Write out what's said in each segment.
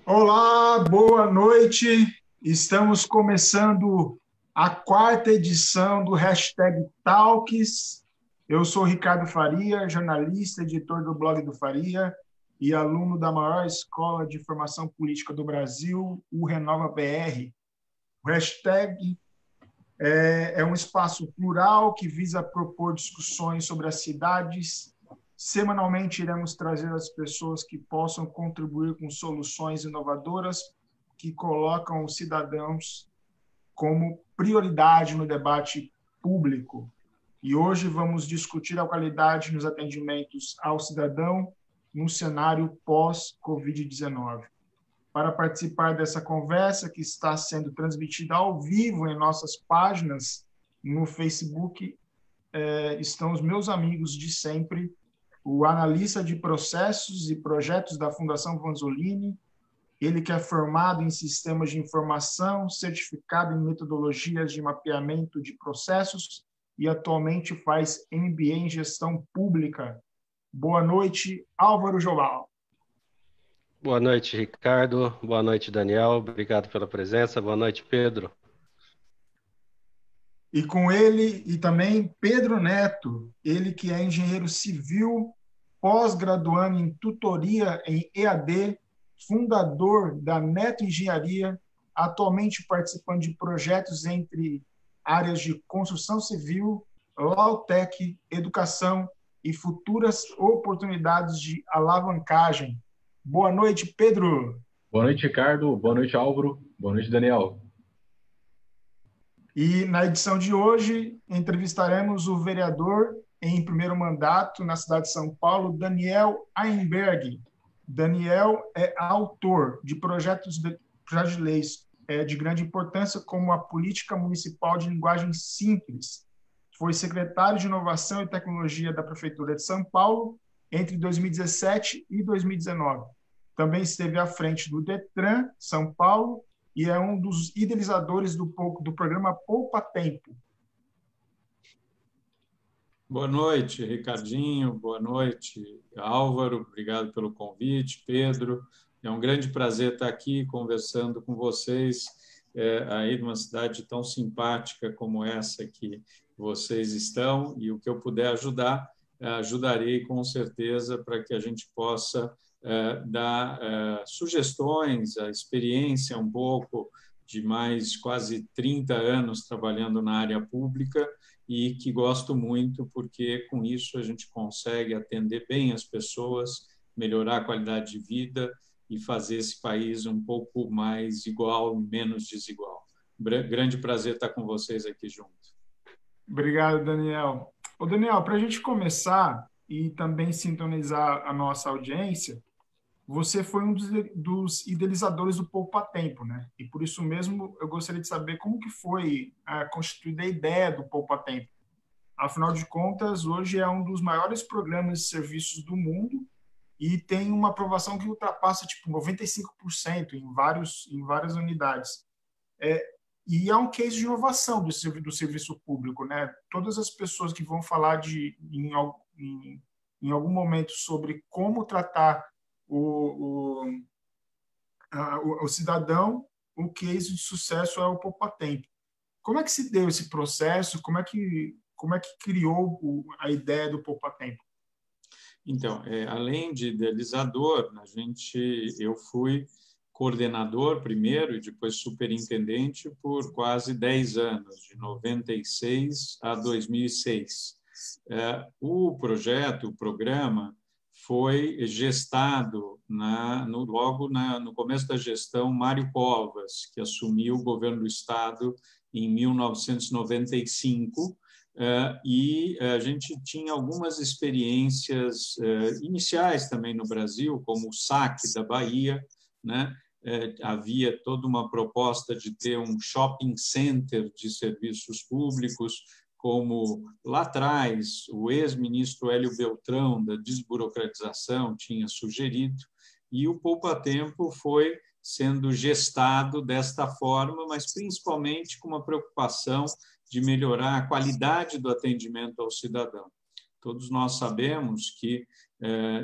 Olá, boa noite. Estamos começando a quarta edição do Hashtag Talks. Eu sou Ricardo Faria, jornalista, editor do blog do Faria e aluno da maior escola de formação política do Brasil, o Renova BR. O Hashtag é um espaço plural que visa propor discussões sobre as cidades. Semanalmente, iremos trazer as pessoas que possam contribuir com soluções inovadoras que colocam os cidadãos como prioridade no debate público. E hoje vamos discutir a qualidade nos atendimentos ao cidadão no cenário pós-Covid-19. Para participar dessa conversa, que está sendo transmitida ao vivo em nossas páginas no Facebook, estão os meus amigos de sempre, o analista de processos e projetos da Fundação Vanzolini, ele que é formado em sistemas de informação, certificado em metodologias de mapeamento de processos e atualmente faz MBA em gestão pública. Boa noite, Álvaro Jobal. Boa noite, Ricardo. Boa noite, Daniel. Obrigado pela presença. Boa noite, Pedro. E com ele, e também Pedro Neto, ele que é engenheiro civil, pós-graduando em tutoria em EAD, fundador da Neto Engenharia, atualmente participando de projetos entre áreas de construção civil, Lautec, educação e futuras oportunidades de alavancagem. Boa noite, Pedro. Boa noite, Ricardo. Boa noite, Álvaro. Boa noite, Daniel. E na edição de hoje, entrevistaremos o vereador em primeiro mandato na cidade de São Paulo, Daniel Ainberg. Daniel é autor de projetos de leis de grande importância, como a Política Municipal de Linguagem Simples. Foi secretário de Inovação e Tecnologia da Prefeitura de São Paulo entre 2017 e 2019. Também esteve à frente do Detran São Paulo e é um dos idealizadores do programa Poupa Tempo. Boa noite, Ricardinho. Boa noite, Álvaro. Obrigado pelo convite, Pedro. É um grande prazer estar aqui conversando com vocês aí numa cidade tão simpática como essa que vocês estão, e o que eu puder ajudar, ajudarei com certeza para que a gente possa dar sugestões, a experiência um pouco de mais quase 30 anos trabalhando na área pública, e que gosto muito porque com isso a gente consegue atender bem as pessoas, melhorar a qualidade de vida e fazer esse país um pouco mais igual, menos desigual. Grande prazer estar com vocês aqui junto. Obrigado, Daniel. Ô, Daniel, para a gente começar e também sintonizar a nossa audiência, você foi um dos idealizadores do Poupa Tempo, né? E por isso mesmo eu gostaria de saber como que foi constituída a ideia do Poupa Tempo. Afinal de contas, hoje é um dos maiores programas de serviços do mundo e tem uma aprovação que ultrapassa tipo 95% em várias unidades. E é um case de inovação do serviço público, né? Todas as pessoas que vão falar em algum momento sobre como tratar o cidadão, o case de sucesso é o Poupa Tempo. Como é que se deu esse processo? Como é que criou a ideia do Poupa Tempo? Então, além de idealizador, eu fui coordenador primeiro e depois superintendente por quase 10 anos, de 96 a 2006. O projeto, o programa, foi gestado no começo da gestão Mário Covas, que assumiu o governo do Estado em 1995, e a gente tinha algumas experiências iniciais também no Brasil, como o SAC da Bahia, né? Havia toda uma proposta de ter um shopping center de serviços públicos, como lá atrás o ex-ministro Hélio Beltrão, da desburocratização, tinha sugerido, e o Poupa Tempo foi sendo gestado desta forma, mas principalmente com uma preocupação de melhorar a qualidade do atendimento ao cidadão. Todos nós sabemos que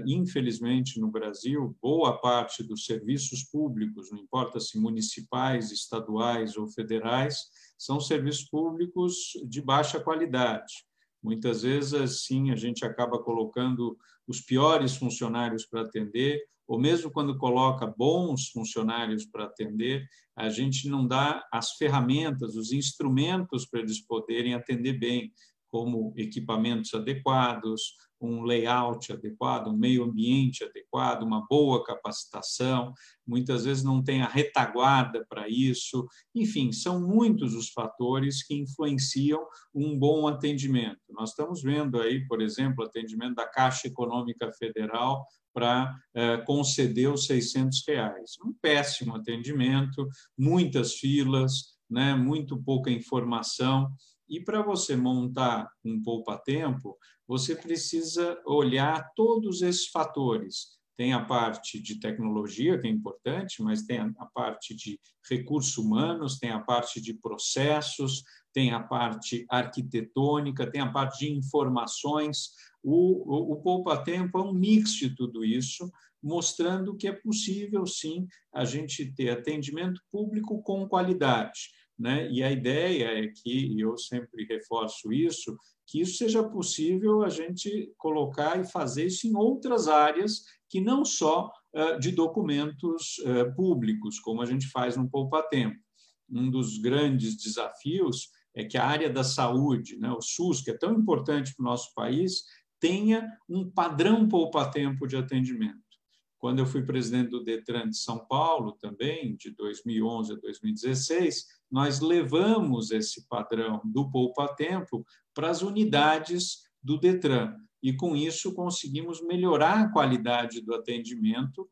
Infelizmente, no Brasil, boa parte dos serviços públicos, não importa se municipais, estaduais ou federais, são serviços públicos de baixa qualidade. Muitas vezes, assim, a gente acaba colocando os piores funcionários para atender, ou mesmo quando coloca bons funcionários para atender, a gente não dá as ferramentas, os instrumentos para eles poderem atender bem, como equipamentos adequados, um layout adequado, um meio ambiente adequado, uma boa capacitação, muitas vezes não tem a retaguarda para isso. Enfim, são muitos os fatores que influenciam um bom atendimento. Nós estamos vendo aí, por exemplo, o atendimento da Caixa Econômica Federal para conceder os R$ 600. Um péssimo atendimento, muitas filas, né, muito pouca informação. E para você montar um poupa-tempo, você precisa olhar todos esses fatores. Tem a parte de tecnologia, que é importante, mas tem a parte de recursos humanos, tem a parte de processos, tem a parte arquitetônica, tem a parte de informações. O poupa-tempo é um mix de tudo isso, mostrando que é possível, sim, a gente ter atendimento público com qualidade, né? E a ideia é que, e eu sempre reforço isso, que isso seja possível a gente colocar e fazer isso em outras áreas que não só de documentos públicos, como a gente faz no poupa-tempo. Um dos grandes desafios é que a área da saúde, né, o SUS, que é tão importante para o nosso país, tenha um padrão poupa-tempo de atendimento. Quando eu fui presidente do DETRAN de São Paulo, também, de 2011 a 2016, nós levamos esse padrão do poupa-tempo para as unidades do DETRAN. E, com isso, conseguimos melhorar a qualidade do atendimento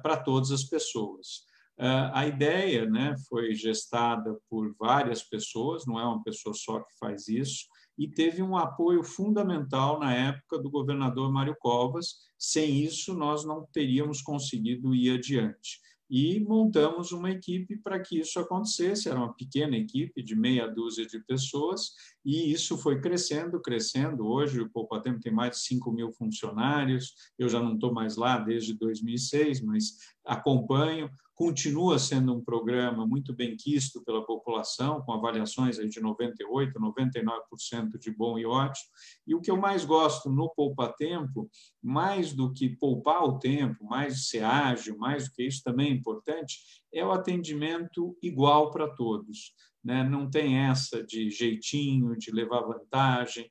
para todas as pessoas. A ideia, né, foi gestada por várias pessoas, não é uma pessoa só que faz isso, e teve um apoio fundamental na época do governador Mário Covas. Sem isso, nós não teríamos conseguido ir adiante. E montamos uma equipe para que isso acontecesse. Era uma pequena equipe de meia dúzia de pessoas, e isso foi crescendo, crescendo. Hoje, o poupa-tempo tem mais de 5.000 funcionários. Eu já não estou mais lá desde 2006, mas acompanho. Continua sendo um programa muito bem quisto pela população, com avaliações aí de 98%, 99% de bom e ótimo. E o que eu mais gosto no poupa-tempo, mais do que poupar o tempo, mais de ser ágil, mais do que isso também é importante, é o atendimento igual para todos. Não tem essa de jeitinho, de levar vantagem.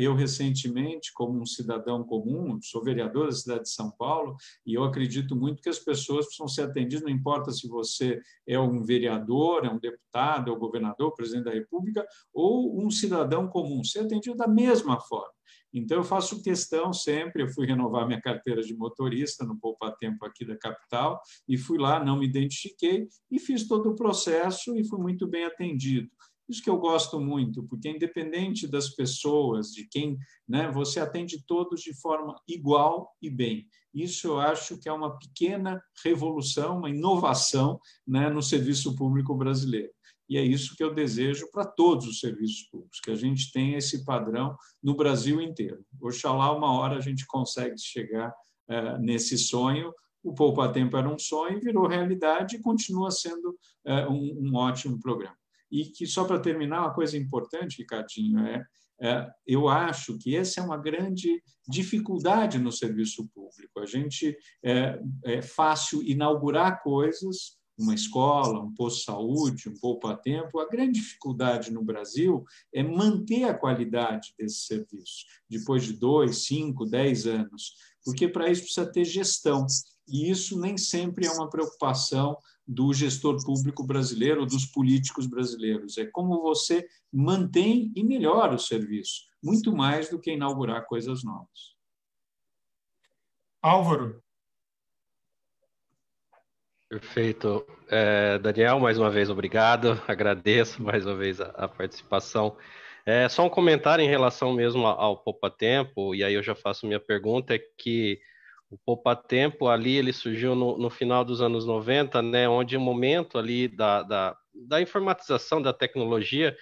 Eu, recentemente, como um cidadão comum, sou vereador da cidade de São Paulo, e eu acredito muito que as pessoas precisam ser atendidas, não importa se você é um vereador, é um deputado, é um governador, presidente da República, ou um cidadão comum, ser atendido da mesma forma. Então, eu faço questão sempre, eu fui renovar minha carteira de motorista no poupa-tempo aqui da capital, e fui lá, não me identifiquei, e fiz todo o processo e fui muito bem atendido. Isso que eu gosto muito, porque independente das pessoas, de quem, né, você atende todos de forma igual e bem. Isso eu acho que é uma pequena revolução, uma inovação, né, no serviço público brasileiro. E é isso que eu desejo para todos os serviços públicos, que a gente tenha esse padrão no Brasil inteiro. Oxalá uma hora a gente consegue chegar nesse sonho. O poupa-tempo era um sonho, virou realidade e continua sendo um ótimo programa. E que, só para terminar, uma coisa importante, Ricardinho, eu acho que essa é uma grande dificuldade no serviço público. A gente é fácil inaugurar coisas, uma escola, um posto de saúde, um poupa-tempo. A grande dificuldade no Brasil é manter a qualidade desse serviço, depois de 2, 5, 10 anos, porque para isso precisa ter gestão, e isso nem sempre é uma preocupação do gestor público brasileiro ou dos políticos brasileiros. É como você mantém e melhora o serviço, muito mais do que inaugurar coisas novas. Álvaro. Perfeito. Daniel, mais uma vez, obrigado. Agradeço mais uma vez a participação. Só um comentário em relação mesmo ao poupa-tempo, e aí eu já faço minha pergunta, é que o poupa-tempo ali, ele surgiu no final dos anos 90, né, onde o momento ali da informatização da tecnologia,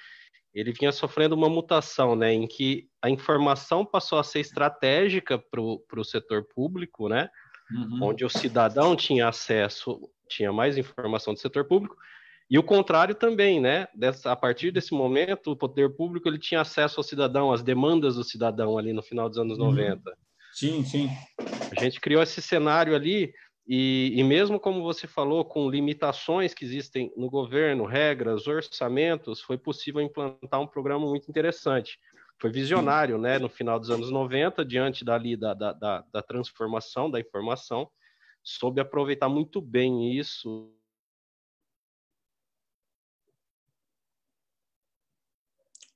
ele vinha sofrendo uma mutação, né, em que a informação passou a ser estratégica para o setor público, né, onde o cidadão tinha acesso, tinha mais informação do setor público, e o contrário também, né, a partir desse momento, o poder público ele tinha acesso ao cidadão, às demandas do cidadão ali no final dos anos 90. Sim, sim. A gente criou esse cenário ali, e mesmo como você falou, com limitações que existem no governo, regras, orçamentos, foi possível implantar um programa muito interessante. Foi visionário, né, no final dos anos 90, diante da transformação da informação, soube aproveitar muito bem isso.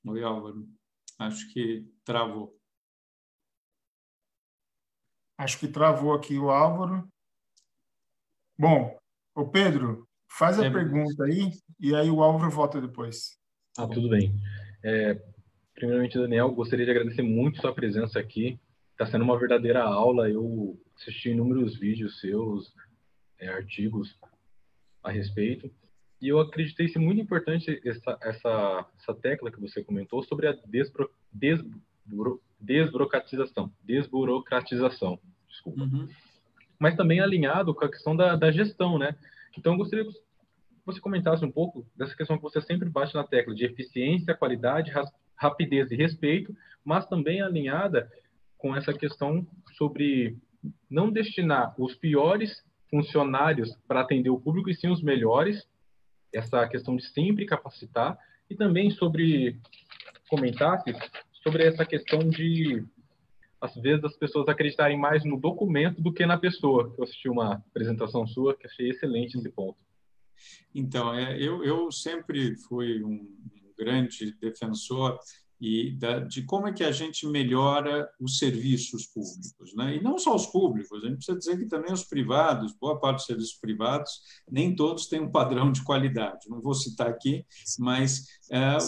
Oi, Álvaro. Acho que travou. Acho que travou aqui o Álvaro. Bom, o Pedro, faz a pergunta aí, e aí o Álvaro volta depois. Tudo bem. Primeiramente, Daniel, gostaria de agradecer muito sua presença aqui. Está sendo uma verdadeira aula. Eu assisti inúmeros vídeos seus, artigos a respeito. E eu acreditei ser muito importante essa tecla que você comentou sobre a desburocratização. Desculpa. Mas também alinhado com a questão da gestão, né? Então, eu gostaria que você comentasse um pouco dessa questão que você sempre bate na tecla de eficiência, qualidade, rapidez e respeito, mas também alinhada com essa questão sobre não destinar os piores funcionários para atender o público e sim os melhores, essa questão de sempre capacitar, e também comentasse sobre essa questão de, às vezes, as pessoas acreditarem mais no documento do que na pessoa. Eu assisti uma apresentação sua que achei excelente nesse ponto. Então, eu sempre fui um grande defensor de como é que a gente melhora os serviços públicos, né? E não só os públicos, a gente precisa dizer que também os privados, boa parte dos serviços privados, nem todos têm um padrão de qualidade. Não vou citar aqui, mas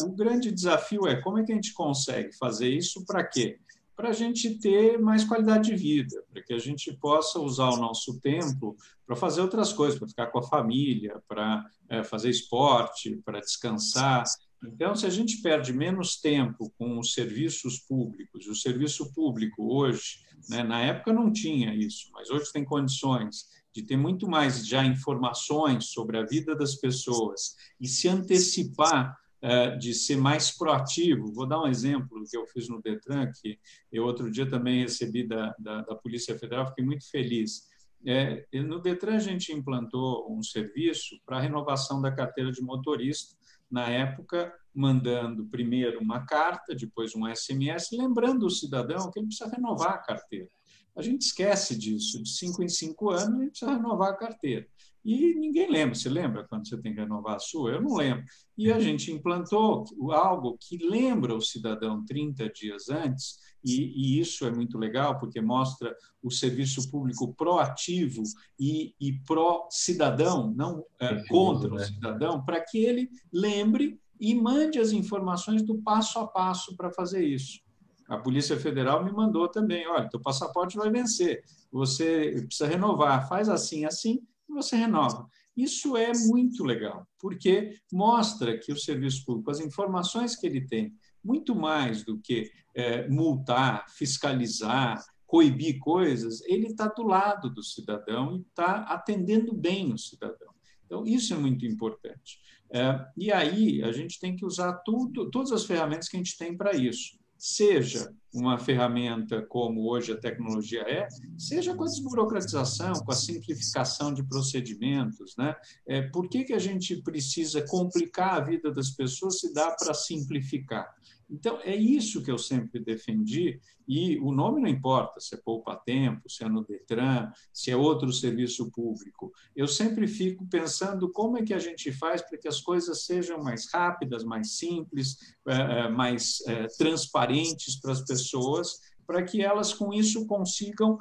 o grande desafio é como é que a gente consegue fazer isso para quê? Para a gente ter mais qualidade de vida, para que a gente possa usar o nosso tempo para fazer outras coisas, para ficar com a família, para fazer esporte, para descansar. Então, se a gente perde menos tempo com os serviços públicos, o serviço público hoje, né, na época não tinha isso, mas hoje tem condições de ter muito mais já informações sobre a vida das pessoas e se antecipar, de ser mais proativo. Vou dar um exemplo que eu fiz no Detran, que eu outro dia também recebi da Polícia Federal, fiquei muito feliz. No Detran, a gente implantou um serviço para a renovação da carteira de motorista, na época, mandando primeiro uma carta, depois um SMS, lembrando o cidadão que ele precisa renovar a carteira. A gente esquece disso, de 5 em 5 anos, a gente precisa renovar a carteira. E ninguém lembra. Você lembra quando você tem que renovar a sua? Eu não lembro. E a gente implantou algo que lembra o cidadão 30 dias antes, e isso é muito legal, porque mostra o serviço público proativo e pró-cidadão, não contra o cidadão, para que ele lembre e mande as informações do passo a passo para fazer isso. A Polícia Federal me mandou também, olha, teu passaporte vai vencer, você precisa renovar, faz assim, assim, e você renova. Isso é muito legal, porque mostra que o serviço público, as informações que ele tem, muito mais do que multar, fiscalizar, coibir coisas, ele está do lado do cidadão e está atendendo bem o cidadão. Então, isso é muito importante. E aí, a gente tem que usar todas as ferramentas que a gente tem para isso. Seja uma ferramenta como hoje a tecnologia seja com a desburocratização, com a simplificação de procedimentos, né? Por que a gente precisa complicar a vida das pessoas se dá para simplificar? Então, é isso que eu sempre defendi, e o nome não importa, se é Poupa Tempo, se é no Detran, se é outro serviço público. Eu sempre fico pensando como é que a gente faz para que as coisas sejam mais rápidas, mais simples, mais transparentes para as pessoas, para que elas, com isso, consigam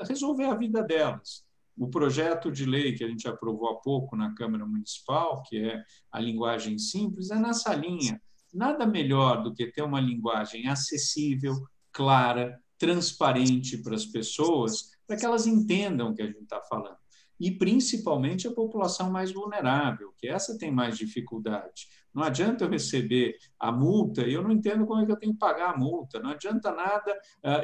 resolver a vida delas. O projeto de lei que a gente aprovou há pouco na Câmara Municipal, que é a linguagem simples, é nessa linha. Nada melhor do que ter uma linguagem acessível, clara, transparente para as pessoas, para que elas entendam o que a gente está falando. e principalmente a população mais vulnerável, que essa tem mais dificuldade. Não adianta eu receber a multa e eu não entendo como é que eu tenho que pagar a multa. Não adianta nada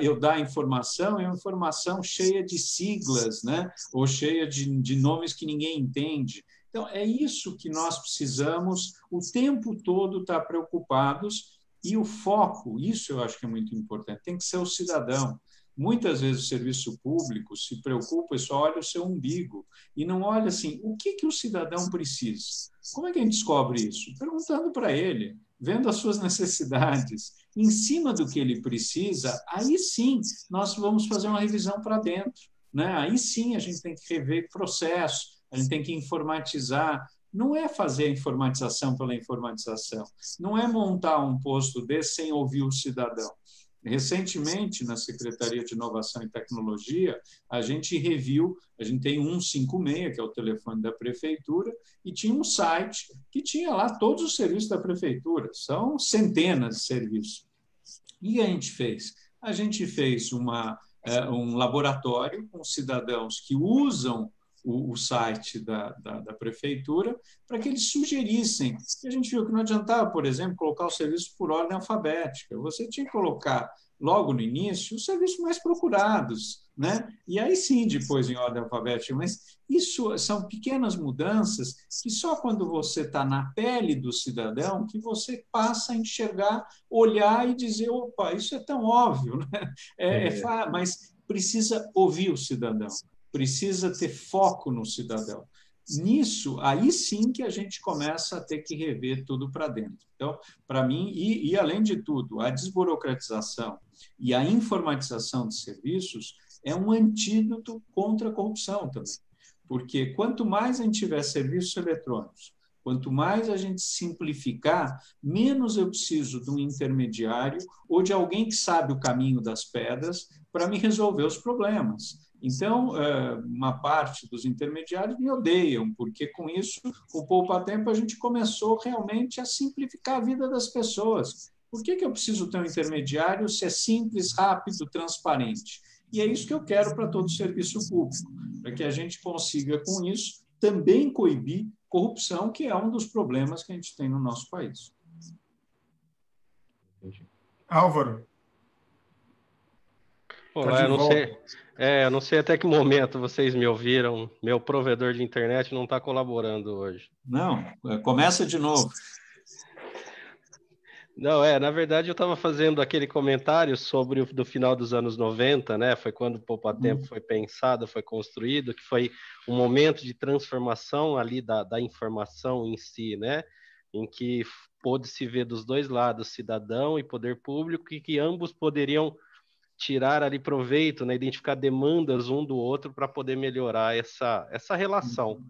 eu dar informação, e uma informação cheia de siglas, né? Ou cheia de nomes que ninguém entende. Então, é isso que nós precisamos o tempo todo estar preocupados, e o foco, isso eu acho que é muito importante, tem que ser o cidadão. Muitas vezes o serviço público se preocupa e só olha o seu umbigo e não olha assim, o que o cidadão precisa? Como é que a gente descobre isso? Perguntando para ele, vendo as suas necessidades, em cima do que ele precisa, aí sim nós vamos fazer uma revisão para dentro, né? Aí sim a gente tem que rever processo, a gente tem que informatizar. Não é fazer a informatização pela informatização, não é montar um posto desse sem ouvir o cidadão. Recentemente, na Secretaria de Inovação e Tecnologia, a gente reviu, a gente tem 156, que é o telefone da Prefeitura, e tinha um site que tinha lá todos os serviços da Prefeitura, são centenas de serviços. E a gente fez? A gente fez um laboratório com cidadãos que usam o site da Prefeitura, para que eles sugerissem. E a gente viu que não adiantava, por exemplo, colocar o serviço por ordem alfabética. Você tinha que colocar, logo no início, os serviços mais procurados, né? E aí sim, depois em ordem alfabética. Mas isso são pequenas mudanças que só quando você está na pele do cidadão que você passa a enxergar, olhar e dizer, opa, isso é tão óbvio, né? Mas precisa ouvir o cidadão. Precisa ter foco no cidadão. Nisso, aí sim que a gente começa a ter que rever tudo para dentro. Então, para mim, e além de tudo, a desburocratização e a informatização de serviços é um antídoto contra a corrupção também. Porque quanto mais a gente tiver serviços eletrônicos, quanto mais a gente simplificar, menos eu preciso de um intermediário ou de alguém que sabe o caminho das pedras para me resolver os problemas. Então, uma parte dos intermediários me odeiam, porque com isso, o Poupa Tempo, a gente começou realmente a simplificar a vida das pessoas. Por que eu preciso ter um intermediário se é simples, rápido, transparente? E é isso que eu quero para todo o serviço público, para que a gente consiga, com isso, também coibir corrupção, que é um dos problemas que a gente tem no nosso país. Álvaro. Olá, eu não sei até que momento vocês me ouviram. Meu provedor de internet não está colaborando hoje. Não, começa de novo. Não, na verdade eu estava fazendo aquele comentário sobre do final dos anos 90, né? Foi quando o Poupa Tempo foi pensado, foi construído, que foi um momento de transformação ali da informação em si, né? Em que pôde-se ver dos dois lados, cidadão e poder público, e que ambos poderiam tirar ali proveito, né, identificar demandas um do outro para poder melhorar essa relação.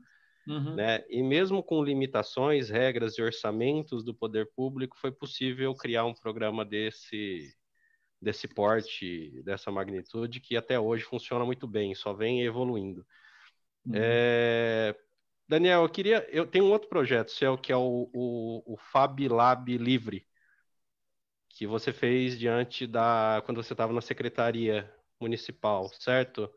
Né? E mesmo com limitações, regras e orçamentos do poder público, foi possível criar um programa desse porte, dessa magnitude, que até hoje funciona muito bem, só vem evoluindo. Daniel, eu tenho um outro projeto seu, que é o Fab Lab Livre, que você fez quando você estava na Secretaria Municipal, certo?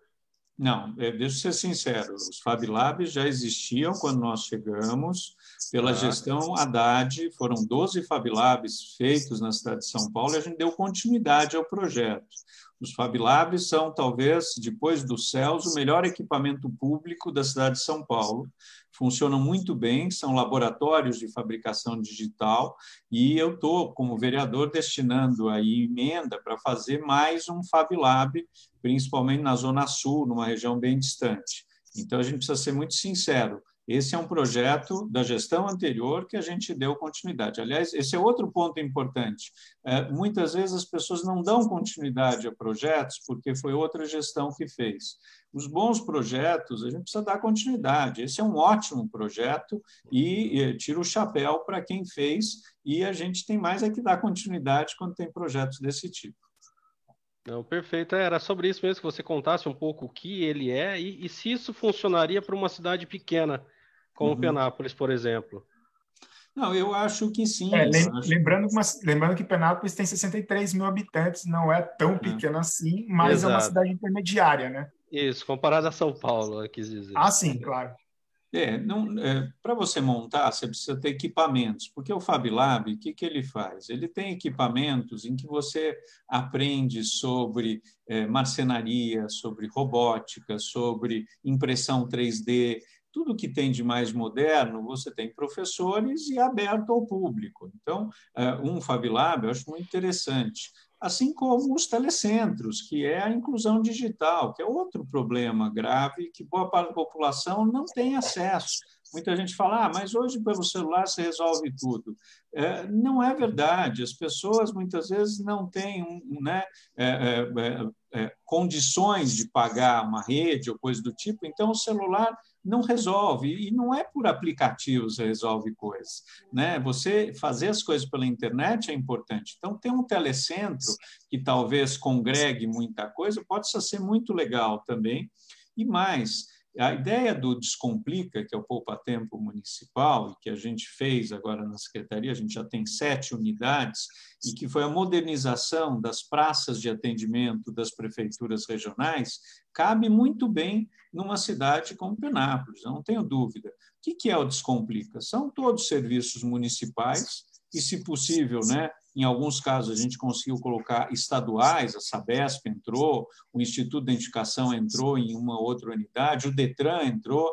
Não, deixa eu ser sincero, os Fab Labs já existiam quando nós chegamos, pela gestão Haddad, foram 12 Fab Labs feitos na cidade de São Paulo e a gente deu continuidade ao projeto. Os Fab Labs são, talvez, depois dos céus, o melhor equipamento público da cidade de São Paulo. Funcionam muito bem, são laboratórios de fabricação digital e eu estou, como vereador, destinando aí emenda para fazer mais um Fab Lab, principalmente na Zona Sul, numa região bem distante. Então, a gente precisa ser muito sincero. Esse é um projeto da gestão anterior que a gente deu continuidade. Aliás, esse é outro ponto importante. Muitas vezes as pessoas não dão continuidade a projetos porque foi outra gestão que fez. Os bons projetos, a gente precisa dar continuidade. Esse é um ótimo projeto e tiro o chapéu para quem fez, e a gente tem mais que dar continuidade quando tem projetos desse tipo. Não, perfeito. Era sobre isso mesmo, que você contasse um pouco o que ele é e se isso funcionaria para uma cidade pequena, como Penápolis, por exemplo. Não, eu acho que sim. Lembrando que Penápolis tem 63 mil habitantes, não é tão pequeno assim, mas é uma cidade intermediária, né? Isso, comparado a São Paulo, eu quis dizer. Ah, sim, claro. Para você montar, você precisa ter equipamentos, porque o Fab Lab, o que ele faz? Ele tem equipamentos em que você aprende sobre marcenaria, sobre robótica, sobre impressão 3D, tudo que tem de mais moderno, você tem professores e é aberto ao público. Então, um Fab Lab eu acho muito interessante. Assim como os telecentros, que é a inclusão digital, que é outro problema grave que boa parte da população não tem acesso. Muita gente fala, mas hoje pelo celular você resolve tudo. Não é verdade. As pessoas muitas vezes não têm condições de pagar uma rede ou coisa do tipo, então o celular não resolve, e não é por aplicativos que resolve coisas, né? Você fazer as coisas pela internet é importante. Então, ter um telecentro que talvez congregue muita coisa pode ser muito legal também. E mais, a ideia do Descomplica, que é o poupa-tempo municipal, e que a gente fez agora na Secretaria, a gente já tem 7 unidades, e que foi a modernização das praças de atendimento das prefeituras regionais, cabe muito bem numa cidade como Penápolis, não tenho dúvida. O que é o Descomplica? São todos serviços municipais e, se possível, né, em alguns casos a gente conseguiu colocar estaduais, a Sabesp entrou, o Instituto de Identificação entrou em uma outra unidade, o Detran entrou,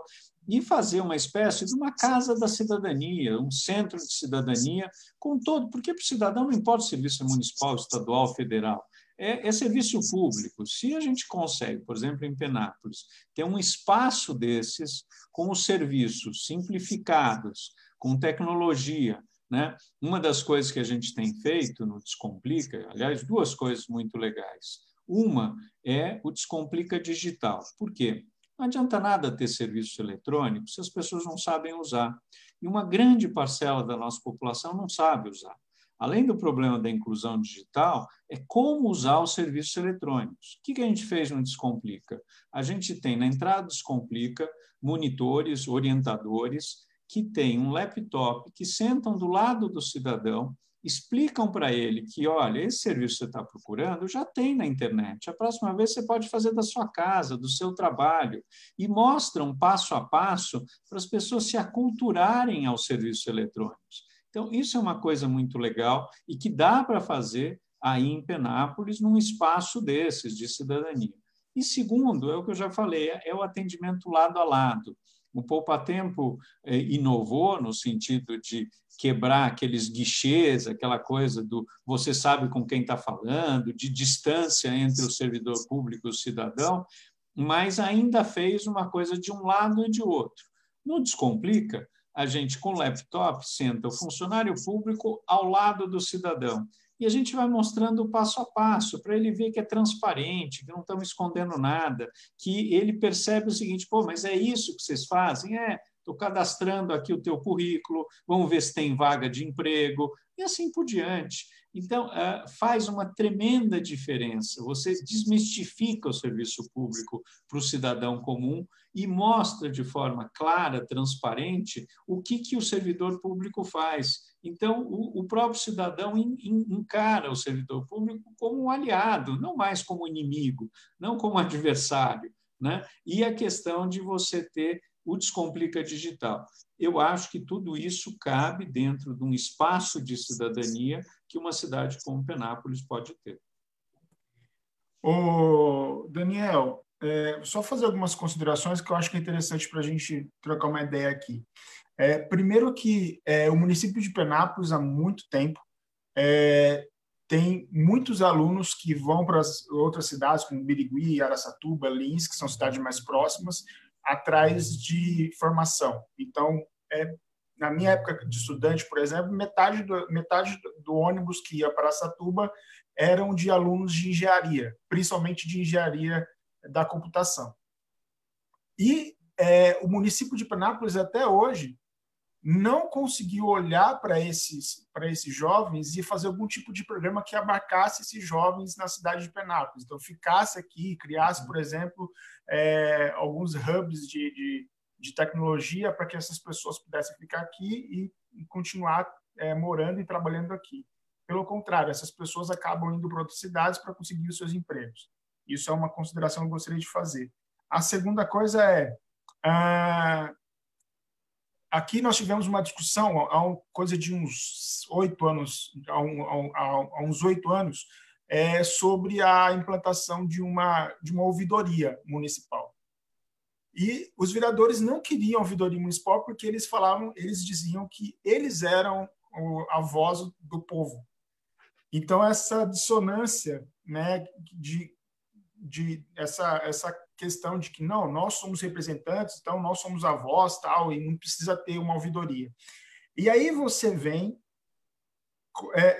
e fazer uma espécie de uma casa da cidadania, um centro de cidadania, com todo, porque para o cidadão não importa se o serviço é municipal, estadual, federal, é serviço público. Se a gente consegue, por exemplo, em Penápolis, ter um espaço desses com os serviços simplificados, com tecnologia, né? Uma das coisas que a gente tem feito no Descomplica, aliás, 2 coisas muito legais. Uma é o Descomplica digital. Por quê? Não adianta nada ter serviços eletrônicos se as pessoas não sabem usar. E uma grande parcela da nossa população não sabe usar. Além do problema da inclusão digital, é como usar os serviços eletrônicos. O que a gente fez no Descomplica? A gente tem na entrada do Descomplica monitores, orientadores, que têm um laptop, que sentam do lado do cidadão, explicam para ele que, olha, esse serviço que você está procurando já tem na internet. A próxima vez você pode fazer da sua casa, do seu trabalho, e mostram passo a passo para as pessoas se aculturarem aos serviços eletrônicos. Então, isso é uma coisa muito legal e que dá para fazer aí em Penápolis, num espaço desses de cidadania. E segundo, é o que eu já falei, é o atendimento lado a lado. O poupa-tempo inovou no sentido de quebrar aqueles guichês, aquela coisa do você sabe com quem está falando, de distância entre o servidor público e o cidadão, mas ainda fez uma coisa de um lado e de outro. No Descomplica, a gente, com o laptop, senta o funcionário público ao lado do cidadão. E a gente vai mostrando passo a passo, para ele ver que é transparente, que não estamos escondendo nada, que ele percebe o seguinte, mas é isso que vocês fazem? Estou cadastrando aqui o teu currículo, vamos ver se tem vaga de emprego, e assim por diante. Então, faz uma tremenda diferença. Você desmistifica o serviço público para o cidadão comum e mostra de forma clara, transparente, o que o servidor público faz. Então, o próprio cidadão encara o servidor público como um aliado, não mais como inimigo, não como adversário, né? E a questão de você ter o Descomplica digital. Eu acho que tudo isso cabe dentro de um espaço de cidadania que uma cidade como Penápolis pode ter. Ô, Daniel, só fazer algumas considerações que eu acho que é interessante para a gente trocar uma ideia aqui. Primeiro que o município de Penápolis, há muito tempo, tem muitos alunos que vão para outras cidades, como Birigui, Araçatuba, Lins, que são cidades mais próximas, atrás de formação. Então, na minha época de estudante, por exemplo, metade do ônibus que ia para Araçatuba eram de alunos de engenharia, principalmente de engenharia da computação. E o município de Penápolis, até hoje, não conseguiu olhar para esses jovens e fazer algum tipo de programa que abarcasse esses jovens na cidade de Penápolis. Então, ficasse aqui, criasse, por exemplo, alguns hubs de tecnologia para que essas pessoas pudessem ficar aqui e continuar morando e trabalhando aqui. Pelo contrário, essas pessoas acabam indo para outras cidades para conseguir os seus empregos. Isso é uma consideração que eu gostaria de fazer. A segunda coisa é, aqui nós tivemos uma discussão há coisa de uns 8 anos, há uns 8 anos, sobre a implantação de uma ouvidoria municipal. E os vereadores não queriam ouvidoria municipal porque eles diziam que eles eram a voz do povo. Então, essa dissonância, né, essa questão de que não, nós somos representantes, então nós somos a voz, tal, e não precisa ter uma ouvidoria. E aí você vem,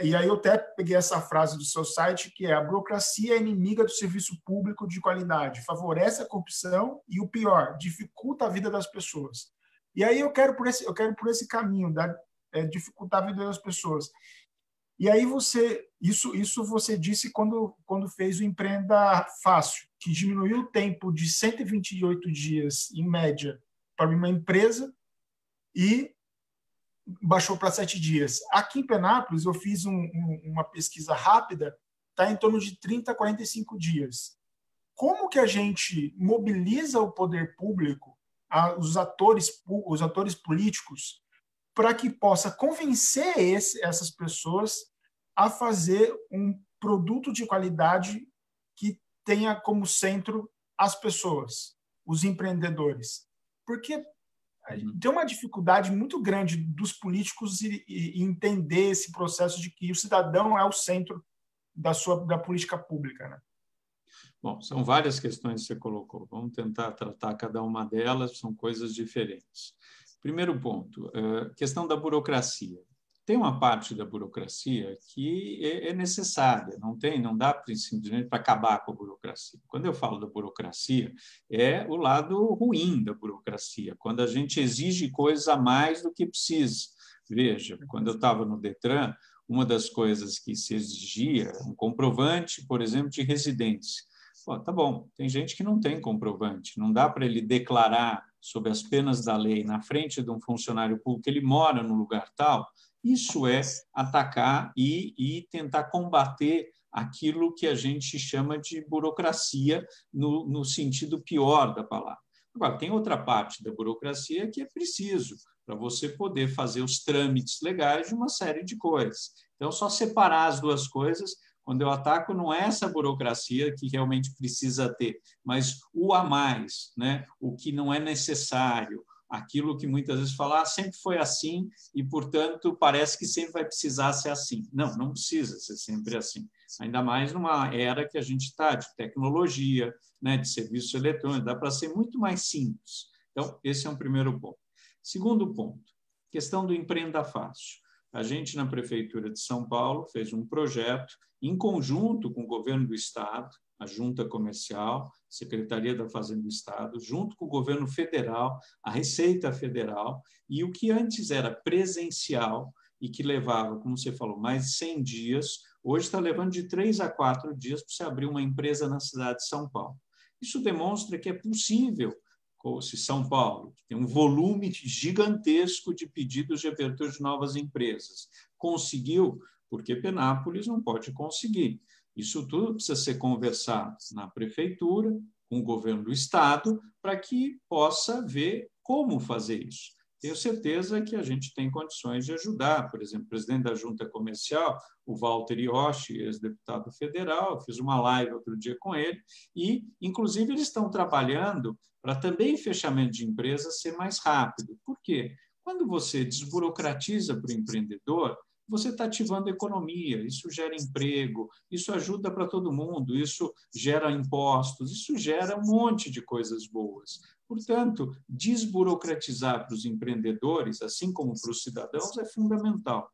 e aí eu até peguei essa frase do seu site, que é: a burocracia é inimiga do serviço público de qualidade, favorece a corrupção e, o pior, dificulta a vida das pessoas. E aí eu quero por esse caminho, dificultar a vida das pessoas. E aí isso você disse quando fez o Empreenda Fácil, que diminuiu o tempo de 128 dias, em média, para uma empresa e baixou para 7 dias. Aqui em Penápolis, eu fiz uma pesquisa rápida, está em torno de 30 a 45 dias. Como que a gente mobiliza o poder público, os atores políticos, para que possa convencer essas pessoas a fazer um produto de qualidade que tenha como centro as pessoas, os empreendedores? Porque tem uma dificuldade muito grande dos políticos entender esse processo de que o cidadão é o centro da política pública, né? Bom, são várias questões que você colocou. Vamos tentar tratar cada uma delas, são coisas diferentes. Primeiro ponto, questão da burocracia. Tem uma parte da burocracia que é necessária, não dá simplesmente para acabar com a burocracia. Quando eu falo da burocracia, é o lado ruim da burocracia, quando a gente exige coisas a mais do que precisa. Veja, quando eu estava no Detran, uma das coisas que se exigia era um comprovante, por exemplo, de residência. Pô, tá bom, tem gente que não tem comprovante, não dá para ele declarar sob as penas da lei na frente de um funcionário público que ele mora no lugar tal. Isso é atacar e tentar combater aquilo que a gente chama de burocracia no sentido pior da palavra. Agora, tem outra parte da burocracia que é preciso para você poder fazer os trâmites legais de uma série de coisas. Então, só separar as duas coisas. Quando eu ataco, não é essa burocracia que realmente precisa ter, mas o a mais, né? O que não é necessário, aquilo que muitas vezes fala, sempre foi assim e, portanto, parece que sempre vai precisar ser assim. Não, não precisa ser sempre assim. Ainda mais numa era que a gente está de tecnologia, né, de serviços eletrônicos, dá para ser muito mais simples. Então, esse é um primeiro ponto. Segundo ponto, questão do Empreenda Fácil. A gente, na Prefeitura de São Paulo, fez um projeto em conjunto com o governo do Estado, a Junta Comercial, Secretaria da Fazenda do Estado, junto com o governo federal, a Receita Federal, e o que antes era presencial e que levava, como você falou, mais de 100 dias, hoje está levando de 3 a 4 dias para você abrir uma empresa na cidade de São Paulo. Isso demonstra que é possível, se São Paulo, que tem um volume gigantesco de pedidos de abertura de novas empresas, conseguiu, porque Penápolis não pode conseguir. Isso tudo precisa ser conversado na prefeitura, com o governo do estado, para que possa ver como fazer isso. Tenho certeza que a gente tem condições de ajudar. Por exemplo, o presidente da Junta Comercial, o Walter Yoshi, ex-deputado federal, eu fiz uma live outro dia com ele, e, inclusive, eles estão trabalhando para também fechamento de empresas ser mais rápido. Por quê? Quando você desburocratiza para o empreendedor, você está ativando a economia, isso gera emprego, isso ajuda para todo mundo, isso gera impostos, isso gera um monte de coisas boas. Portanto, desburocratizar para os empreendedores, assim como para os cidadãos, é fundamental.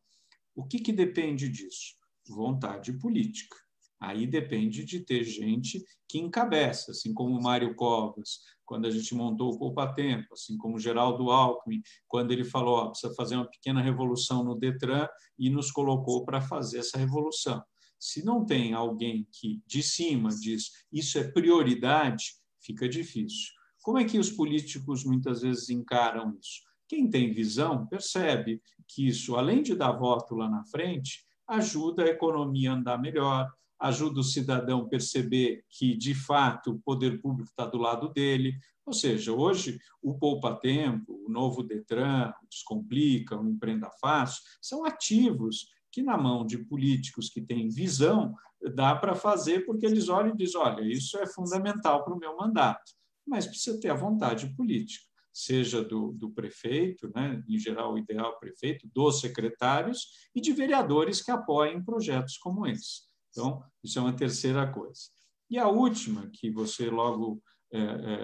O que depende disso? Vontade política. Aí depende de ter gente que encabeça, assim como o Mário Covas, quando a gente montou o Poupa Tempo, assim como o Geraldo Alckmin, quando ele falou, precisa fazer uma pequena revolução no Detran e nos colocou para fazer essa revolução. Se não tem alguém que de cima diz isso é prioridade, fica difícil. Como é que os políticos muitas vezes encaram isso? Quem tem visão percebe que isso, além de dar voto lá na frente, ajuda a economia a andar melhor, ajuda o cidadão a perceber que, de fato, o poder público está do lado dele. Ou seja, hoje, o Poupa Tempo, o novo Detran, o Descomplica, o Empreenda Fácil, são ativos que, na mão de políticos que têm visão, dá para fazer, porque eles olham e dizem, olha, isso é fundamental para o meu mandato, mas precisa ter a vontade política, seja do prefeito, né? Em geral, o ideal prefeito, dos secretários e de vereadores que apoiem projetos como esse. Então, isso é uma terceira coisa. E a última, que você logo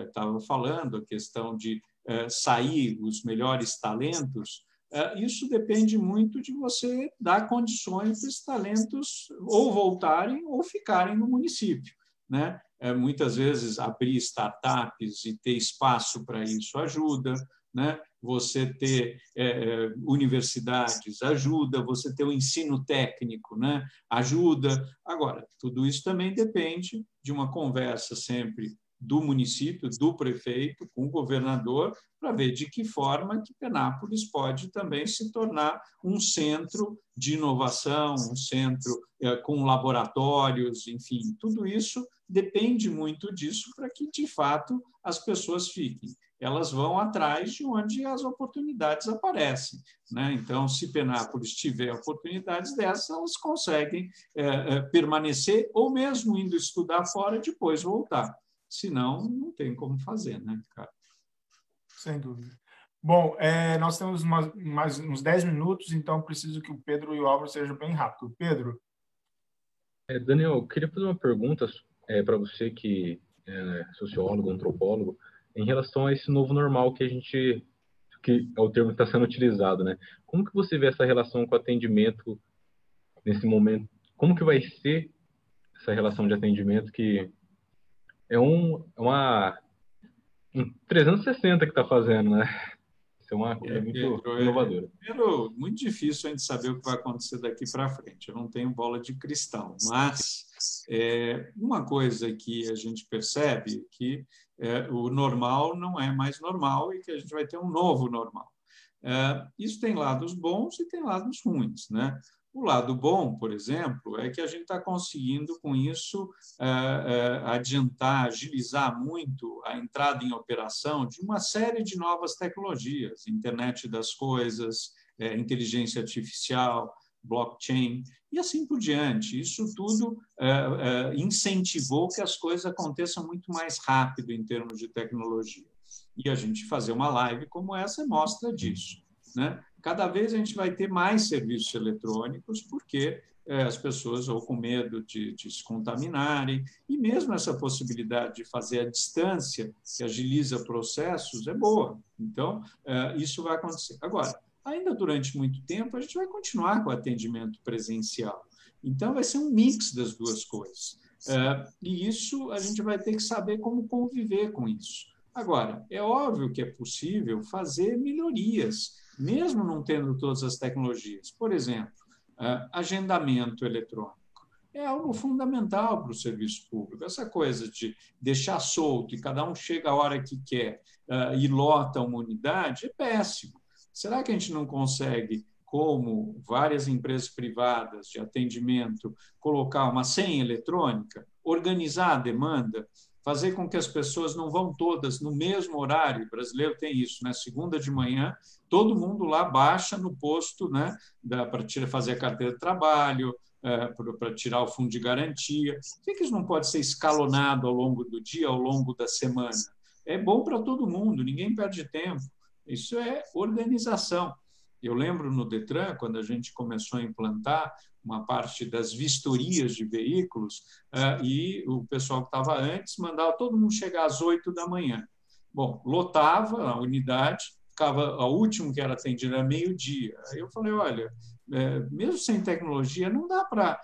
estava falando, a questão de sair os melhores talentos, isso depende muito de você dar condições para esses talentos ou voltarem ou ficarem no município, né? Muitas vezes, abrir startups e ter espaço para isso ajuda, né? Você ter universidades ajuda, você ter o ensino técnico, né? Ajuda. Agora, tudo isso também depende de uma conversa sempre do município, do prefeito, com o governador, para ver de que forma que Penápolis pode também se tornar um centro de inovação, um centro com laboratórios, enfim, tudo isso depende muito disso para que, de fato, as pessoas fiquem. Elas vão atrás de onde as oportunidades aparecem, né? Então, se Penápolis tiver oportunidades dessas, elas conseguem permanecer ou mesmo indo estudar fora, depois voltar. Senão, não tem como fazer, né, cara? Sem dúvida. Bom, nós temos mais uns 10 minutos, então preciso que o Pedro e o Álvaro sejam bem rápidos. Pedro? Daniel, eu queria fazer uma pergunta para você, que é sociólogo, antropólogo, em relação a esse novo normal que é o termo que está sendo utilizado, né? Como que você vê essa relação com o atendimento nesse momento? Como que vai ser essa relação de atendimento que é um 360 que está fazendo, né? Isso é uma coisa muito inovadora. Primeiro, muito difícil a gente saber o que vai acontecer daqui para frente. Eu não tenho bola de cristal, mas uma coisa que a gente percebe é que o normal não é mais normal e que a gente vai ter um novo normal. Isso tem lados bons e tem lados ruins, né? O lado bom, por exemplo, é que a gente está conseguindo, com isso, adiantar, agilizar muito a entrada em operação de uma série de novas tecnologias, internet das coisas, inteligência artificial, blockchain, e assim por diante. Isso tudo incentivou que as coisas aconteçam muito mais rápido em termos de tecnologia. E a gente fazer uma live como essa mostra disso, né? Cada vez a gente vai ter mais serviços eletrônicos, porque as pessoas ou com medo de se contaminarem, e mesmo essa possibilidade de fazer à distância, que agiliza processos, é boa. Então, isso vai acontecer. Agora, ainda durante muito tempo, a gente vai continuar com o atendimento presencial. Então, vai ser um mix das duas coisas. E isso a gente vai ter que saber como conviver com isso. Agora, é óbvio que é possível fazer melhorias, mesmo não tendo todas as tecnologias. Por exemplo, agendamento eletrônico é algo fundamental para o serviço público. Essa coisa de deixar solto e cada um chega a hora que quer e lota uma unidade é péssimo. Será que a gente não consegue, como várias empresas privadas de atendimento, colocar uma senha eletrônica, organizar a demanda, fazer com que as pessoas não vão todas no mesmo horário? O brasileiro tem isso, né? Segunda de manhã, todo mundo lá baixa no posto, né? Para fazer a carteira de trabalho, para tirar o fundo de garantia. Por que isso não pode ser escalonado ao longo do dia, ao longo da semana? É bom para todo mundo, ninguém perde tempo. Isso é organização. Eu lembro no Detran, quando a gente começou a implantar uma parte das vistorias de veículos, e o pessoal que estava antes mandava todo mundo chegar às 8 da manhã. Bom, lotava a unidade, ficava a última que era atendida era meio-dia. Aí eu falei, olha, mesmo sem tecnologia, não dá para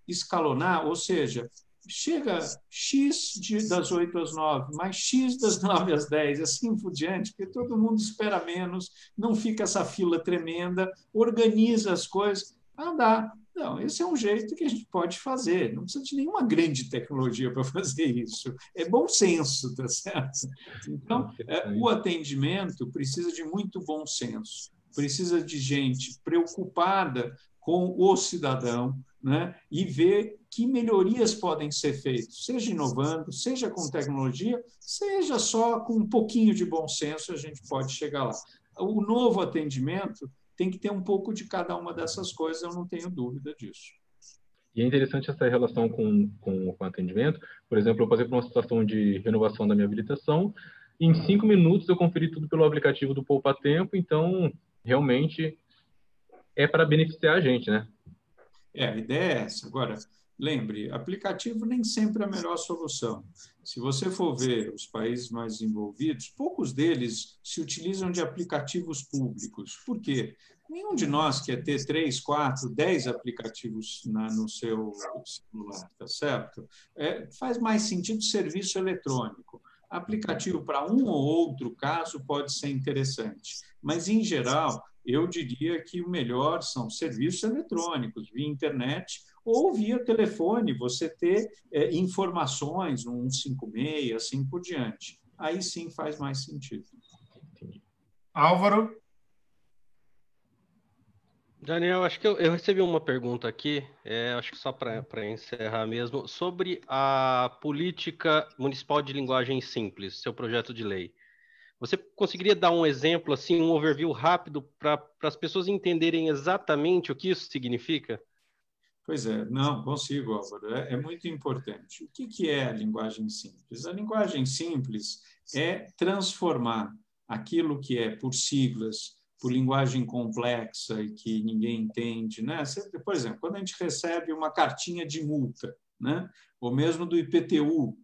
escalonar, ou seja, chega X das 8 às 9, mais X das 9 às 10, assim por diante, porque todo mundo espera menos, não fica essa fila tremenda, organiza as coisas. Dá. Não, esse é um jeito que a gente pode fazer. Não precisa de nenhuma grande tecnologia para fazer isso. É bom senso, tá certo? Então, o atendimento precisa de muito bom senso. Precisa de gente preocupada com o cidadão, né? E ver que melhorias podem ser feitas, seja inovando, seja com tecnologia, seja só com um pouquinho de bom senso, a gente pode chegar lá. O novo atendimento tem que ter um pouco de cada uma dessas coisas, eu não tenho dúvida disso. E é interessante essa relação com o atendimento. Por exemplo, eu passei por uma situação de renovação da minha habilitação, e em 5 minutos eu conferi tudo pelo aplicativo do Poupa Tempo, então realmente é para beneficiar a gente, né? A ideia é essa. Agora, lembre, aplicativo nem sempre é a melhor solução. Se você for ver os países mais desenvolvidos, poucos deles se utilizam de aplicativos públicos. Por quê? Nenhum de nós quer ter 3, 4, 10 aplicativos no seu celular, tá certo? Faz mais sentido serviço eletrônico. Aplicativo para um ou outro caso pode ser interessante, mas, em geral, eu diria que o melhor são serviços eletrônicos, via internet ou via telefone, você ter informações, um 156, assim por diante. Aí sim faz mais sentido. Álvaro? Daniel, acho que eu recebi uma pergunta aqui, acho que só para encerrar mesmo, sobre a política municipal de linguagem simples, seu projeto de lei. Você conseguiria dar um exemplo, assim, um overview rápido para as pessoas entenderem exatamente o que isso significa? Pois é, não, consigo, Álvaro. É muito importante. O que é a linguagem simples? A linguagem simples é transformar aquilo que é por siglas, por linguagem complexa e que ninguém entende, né? Por exemplo, quando a gente recebe uma cartinha de multa, né? Ou mesmo do IPTU,